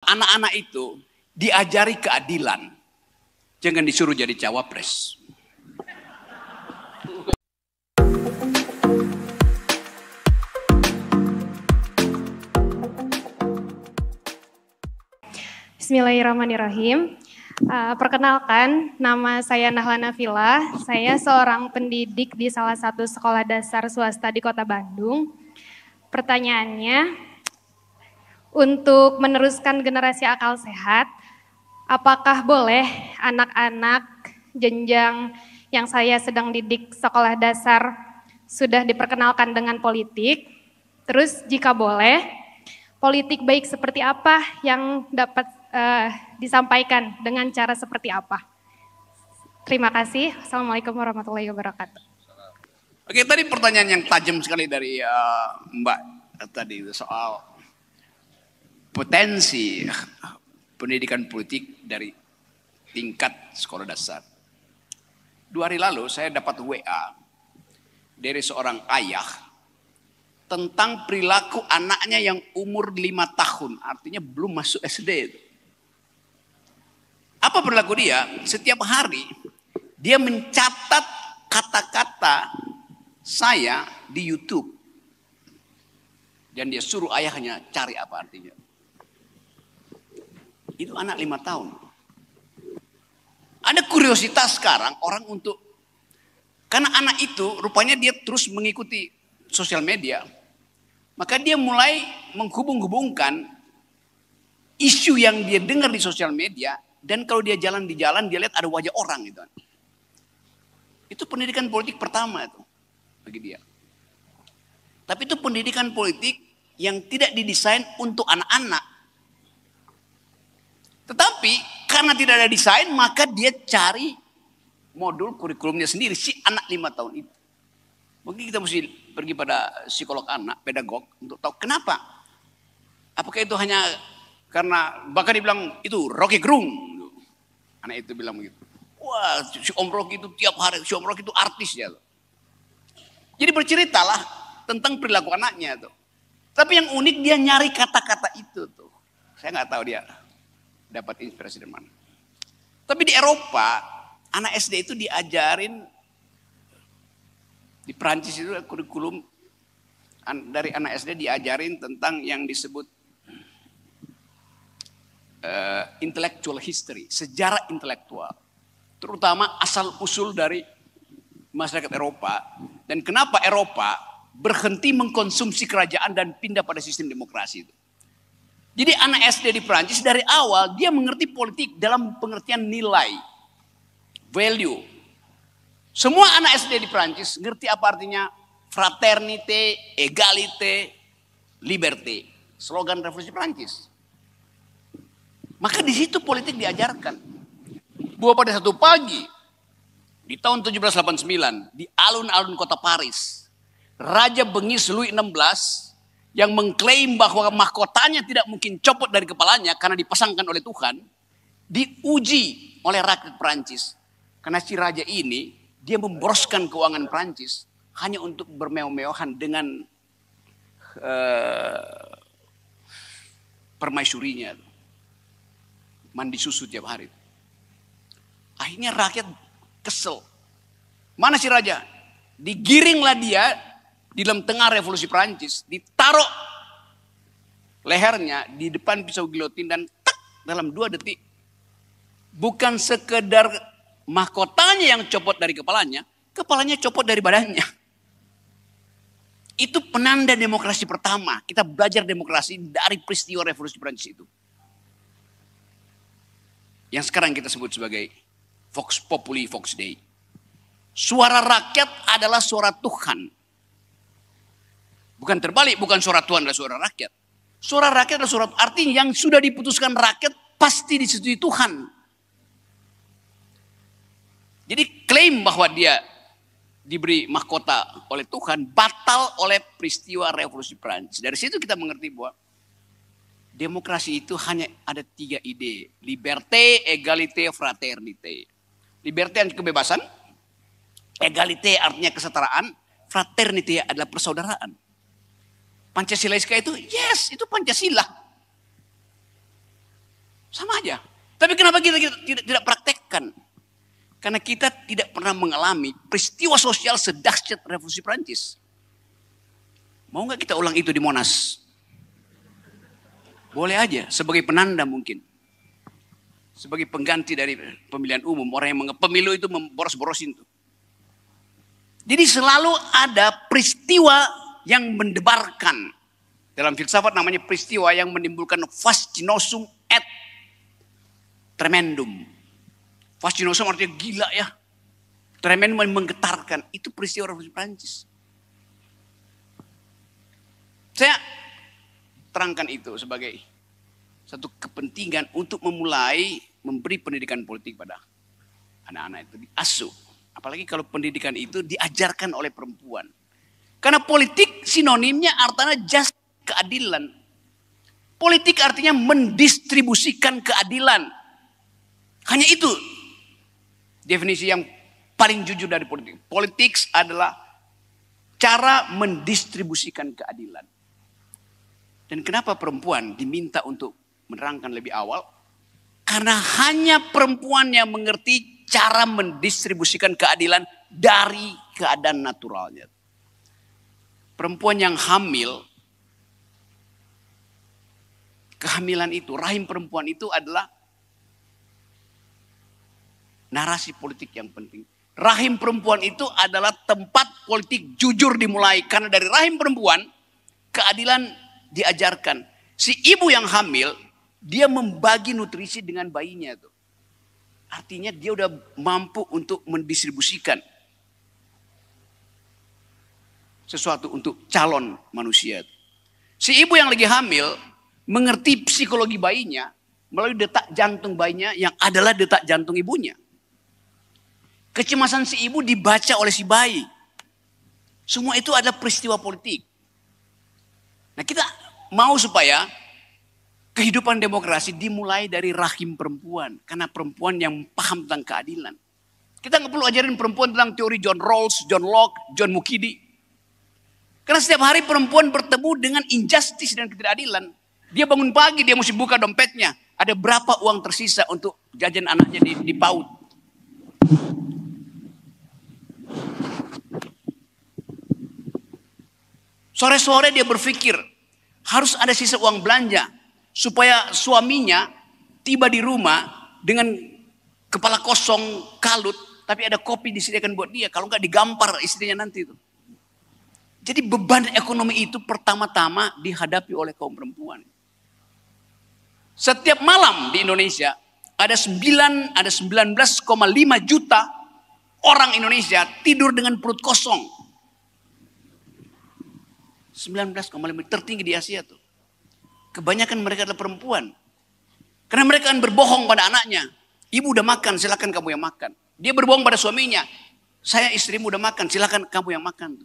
Anak-anak itu diajari keadilan. Jangan disuruh jadi cawapres. Bismillahirrahmanirrahim. Perkenalkan, nama saya Nahlana Villa. Saya seorang pendidik di salah satu sekolah dasar swasta di Kota Bandung. Pertanyaannya, untuk meneruskan generasi akal sehat, apakah boleh anak-anak jenjang yang saya sedang didik sekolah dasar sudah diperkenalkan dengan politik? Terus jika boleh, politik baik seperti apa yang dapat disampaikan dengan cara seperti apa? Terima kasih. Assalamualaikum warahmatullahi wabarakatuh. Oke, tadi pertanyaan yang tajam sekali dari Mbak tadi soal potensi pendidikan politik dari tingkat sekolah dasar. 2 hari lalu saya dapat WA dari seorang ayah tentang perilaku anaknya yang umur 5 tahun, artinya belum masuk SD itu. Apa perilaku dia? Setiap hari dia mencatat kata-kata saya di YouTube. Dan dia suruh ayahnya cari apa artinya. Itu anak 5 tahun. Ada kuriositas sekarang orang untuk, karena anak itu rupanya dia terus mengikuti sosial media. Maka dia mulai menghubung-hubungkan isu yang dia dengar di sosial media. Dan kalau dia jalan di jalan, dia lihat ada wajah orang gitu. Itu pendidikan politik pertama itu bagi dia. Tapi itu pendidikan politik yang tidak didesain untuk anak-anak. Tetapi karena tidak ada desain, maka dia cari modul kurikulumnya sendiri si anak 5 tahun itu. Mungkin kita mesti pergi pada psikolog anak, pedagog untuk tahu kenapa. Apakah itu hanya karena bahkan dibilang itu Rocky Gerung. Anak itu bilang begitu. Wah, si Om Rocky itu tiap hari, si Om Rocky itu artis ya. Jadi berceritalah tentang perilaku anaknya tuh. Tapi yang unik dia nyari kata-kata itu tuh. Saya nggak tahu dia dapat inspirasi dari mana. Tapi di Eropa, anak SD itu diajarin, di Prancis itu kurikulum dari anak SD diajarin tentang yang disebut intellectual history, sejarah intelektual. Terutama asal-usul dari masyarakat Eropa. Dan kenapa Eropa berhenti mengkonsumsi kerajaan dan pindah pada sistem demokrasi itu. Jadi anak SD di Prancis dari awal dia mengerti politik dalam pengertian nilai, value. Semua anak SD di Prancis ngerti apa artinya fraternité, égalité, liberté. Slogan revolusi Prancis. Maka di situ politik diajarkan. Bahwa pada satu pagi di tahun 1789 di alun-alun kota Paris, Raja Bengis Louis XVI yang mengklaim bahwa mahkotanya tidak mungkin copot dari kepalanya karena dipasangkan oleh Tuhan, diuji oleh rakyat Prancis. Karena si raja ini dia memboroskan keuangan Prancis hanya untuk bermewah-mewahan dengan permaisurinya. Mandi susu tiap hari. Akhirnya rakyat kesel. Mana si raja? Digiringlah dia di dalam tengah revolusi Prancis. Ditaruh lehernya di depan pisau gilotin dan tak dalam 2 detik. Bukan sekedar mahkotanya yang copot dari kepalanya. Kepalanya copot dari badannya. Itu penanda demokrasi pertama. Kita belajar demokrasi dari peristiwa revolusi Prancis itu. Yang sekarang kita sebut sebagai Vox Populi, Vox Dei. Suara rakyat adalah suara Tuhan. Bukan terbalik, bukan suara Tuhan adalah suara rakyat. Suara rakyat adalah suara, artinya yang sudah diputuskan rakyat pasti disetujui Tuhan. Jadi klaim bahwa dia diberi mahkota oleh Tuhan batal oleh peristiwa revolusi Prancis. Dari situ kita mengerti bahwa demokrasi itu hanya ada 3 ide. Liberté, égalité, fraternité. Liberté artinya kebebasan. Égalité artinya kesetaraan. Fraternité adalah persaudaraan. Pancasila itu yes, itu Pancasila. Sama aja. Tapi kenapa kita tidak praktekkan? Karena kita tidak pernah mengalami peristiwa sosial sedahsyat Revolusi Prancis. Mau nggak kita ulang itu di Monas? Boleh aja, sebagai penanda mungkin. Sebagai pengganti dari pemilihan umum. Orang yang pemilu itu memboros-borosin tuh. Jadi selalu ada peristiwa yang mendebarkan. Dalam filsafat namanya peristiwa yang menimbulkan fascinosum et tremendum. Fascinosum artinya gila ya. Tremendum menggetarkan. Itu peristiwa Revolusi Prancis. Saya terangkan itu sebagai satu kepentingan untuk memulai memberi pendidikan politik pada anak-anak itu. Diasuh. Apalagi kalau pendidikan itu diajarkan oleh perempuan. Karena politik sinonimnya artinya just keadilan. Politik artinya mendistribusikan keadilan. Hanya itu definisi yang paling jujur dari politik. Politik adalah cara mendistribusikan keadilan. Dan kenapa perempuan diminta untuk menerangkan lebih awal? Karena hanya perempuan yang mengerti cara mendistribusikan keadilan dari keadaan naturalnya. Perempuan yang hamil, kehamilan itu, rahim perempuan itu adalah narasi politik yang penting. Rahim perempuan itu adalah tempat politik jujur dimulai. Karena dari rahim perempuan, keadilan diajarkan. Si ibu yang hamil, dia membagi nutrisi dengan bayinya tuh. Artinya dia udah mampu untuk mendistribusikan sesuatu untuk calon manusia. Si ibu yang lagi hamil mengerti psikologi bayinya melalui detak jantung bayinya yang adalah detak jantung ibunya. Kecemasan si ibu dibaca oleh si bayi. Semua itu adalah peristiwa politik. Nah, kita mau supaya kehidupan demokrasi dimulai dari rahim perempuan. Karena perempuan yang paham tentang keadilan. Kita nggak perlu ajarin perempuan tentang teori John Rawls, John Locke, John Mukidi. Karena setiap hari perempuan bertemu dengan injustice dan ketidakadilan. Dia bangun pagi, dia mesti buka dompetnya. Ada berapa uang tersisa untuk jajan anaknya di PAUD. Sore-sore dia berpikir, harus ada sisa uang belanja. Supaya suaminya tiba di rumah dengan kepala kosong, kalut. Tapi ada kopi disediakan buat dia. Kalau nggak digampar istrinya nanti itu. Jadi beban ekonomi itu pertama-tama dihadapi oleh kaum perempuan. Setiap malam di Indonesia ada 19,5 juta orang Indonesia tidur dengan perut kosong. 19,5 tertinggi di Asia tuh. Kebanyakan mereka adalah perempuan. Karena mereka akan berbohong pada anaknya. Ibu udah makan, silakan kamu yang makan. Dia berbohong pada suaminya. Saya istrimu udah makan, silakan kamu yang makan.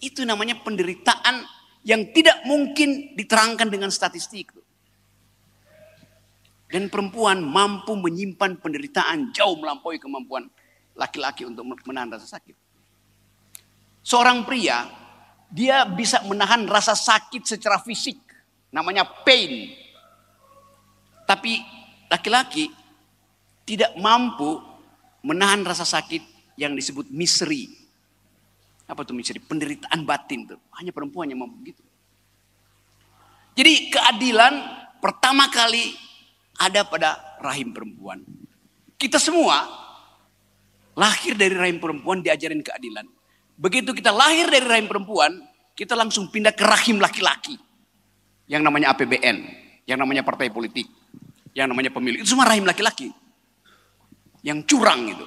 Itu namanya penderitaan yang tidak mungkin diterangkan dengan statistik. Dan perempuan mampu menyimpan penderitaan jauh melampaui kemampuan laki-laki untuk menahan rasa sakit. Seorang pria, dia bisa menahan rasa sakit secara fisik. Namanya pain. Tapi laki-laki tidak mampu menahan rasa sakit yang disebut misery. Apa tuh misery? Penderitaan batin tuh. Hanya perempuan yang mampu begitu. Jadi keadilan pertama kali ada pada rahim perempuan. Kita semua lahir dari rahim perempuan diajarin keadilan. Begitu kita lahir dari rahim perempuan, kita langsung pindah ke rahim laki-laki. Yang namanya APBN, yang namanya partai politik, yang namanya pemilu. Itu semua rahim laki-laki. Yang curang itu.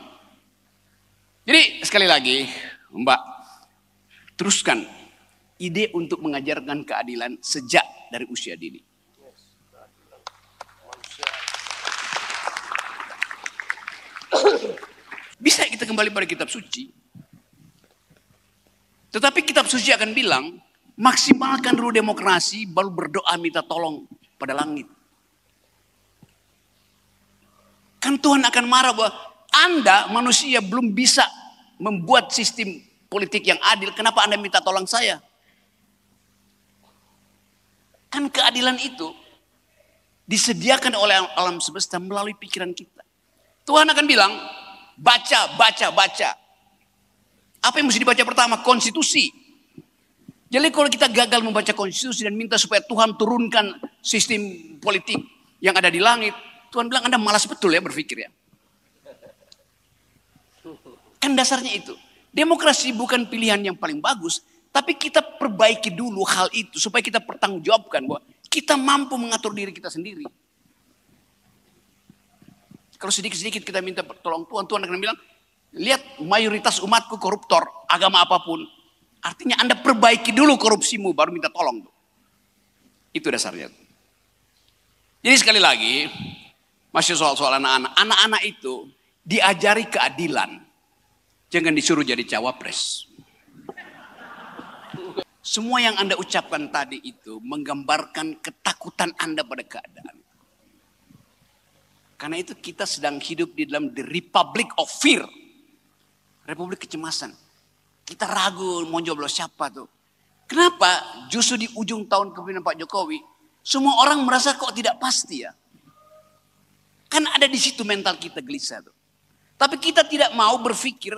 Jadi sekali lagi, Mbak, teruskan ide untuk mengajarkan keadilan sejak dari usia dini. Bisa kita kembali pada kitab suci. Tetapi kitab suci akan bilang, maksimalkan dulu demokrasi, baru berdoa minta tolong pada langit. Kan Tuhan akan marah bahwa Anda manusia belum bisa membuat sistem politik yang adil. Kenapa Anda minta tolong saya? Kan keadilan itu disediakan oleh alam semesta melalui pikiran kita. Tuhan akan bilang, baca, baca, baca. Apa yang mesti dibaca pertama? Konstitusi. Jadi kalau kita gagal membaca konstitusi dan minta supaya Tuhan turunkan sistem politik yang ada di langit, Tuhan bilang Anda malas betul ya berpikir ya. Kan dasarnya itu. Demokrasi bukan pilihan yang paling bagus, tapi kita perbaiki dulu hal itu supaya kita pertanggungjawabkan bahwa kita mampu mengatur diri kita sendiri. Kalau sedikit-sedikit kita minta tolong Tuhan, Tuhan akan bilang, lihat mayoritas umatku koruptor, agama apapun. Artinya Anda perbaiki dulu korupsimu, baru minta tolong. Itu dasarnya. Jadi sekali lagi, masih soal anak-anak. Anak-anak itu diajari keadilan. Jangan disuruh jadi cawapres. Semua yang Anda ucapkan tadi itu menggambarkan ketakutan Anda pada keadaan. Karena itu kita sedang hidup di dalam the republic of fear. Republik kecemasan. Kita ragu mau joblos siapa tuh. Kenapa? Justru di ujung tahun kepemimpinan Pak Jokowi, semua orang merasa kok tidak pasti ya. Kan ada di situ mental kita gelisah tuh. Tapi kita tidak mau berpikir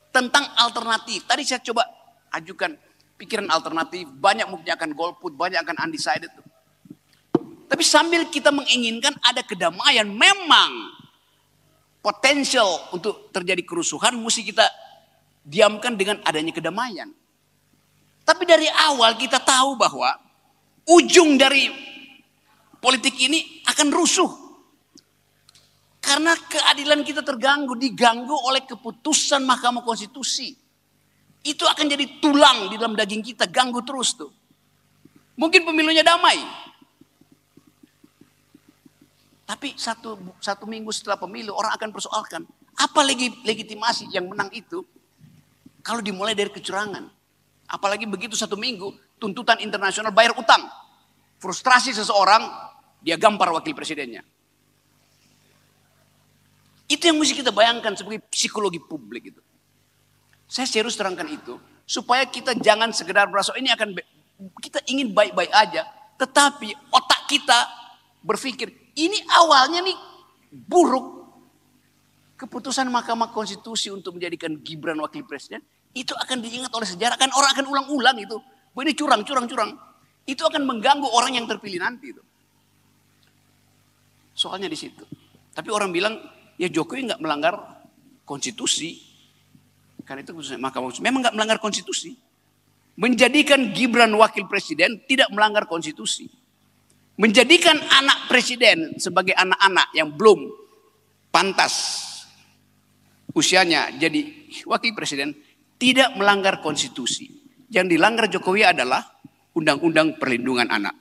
tentang alternatif. Tadi saya coba ajukan pikiran alternatif. Banyak mungkin akan golput, banyak akan undecided tuh. Tapi sambil kita menginginkan ada kedamaian, memang potensial untuk terjadi kerusuhan mesti kita diamkan dengan adanya kedamaian. Tapi dari awal kita tahu bahwa ujung dari politik ini akan rusuh. Karena keadilan kita diganggu oleh keputusan Mahkamah Konstitusi. Itu akan jadi tulang di dalam daging kita, ganggu terus tuh. Mungkin pemilunya damai. Tapi satu minggu setelah pemilu orang akan persoalkan. Apa legitimasi yang menang itu kalau dimulai dari kecurangan. Apalagi begitu satu minggu tuntutan internasional bayar utang. Frustrasi seseorang dia gampar wakil presidennya. Itu yang mesti kita bayangkan sebagai psikologi publik itu. Saya serius terangkan itu supaya kita jangan sekedar merasa ini kita ingin baik-baik aja. Tetapi otak kita berpikir ini awalnya nih buruk. Keputusan Mahkamah Konstitusi untuk menjadikan Gibran wakil presiden itu akan diingat oleh sejarah. Kan orang akan ulang-ulang itu. Ini curang. Itu akan mengganggu orang yang terpilih nanti itu. Soalnya di situ. Tapi orang bilang ya Jokowi nggak melanggar konstitusi. Karena itu Mahkamah Konstitusi memang nggak melanggar konstitusi. Menjadikan Gibran wakil presiden tidak melanggar konstitusi. Menjadikan anak presiden sebagai anak-anak yang belum pantas usianya jadi wakil presiden tidak melanggar konstitusi. Yang dilanggar Jokowi adalah Undang-Undang Perlindungan Anak.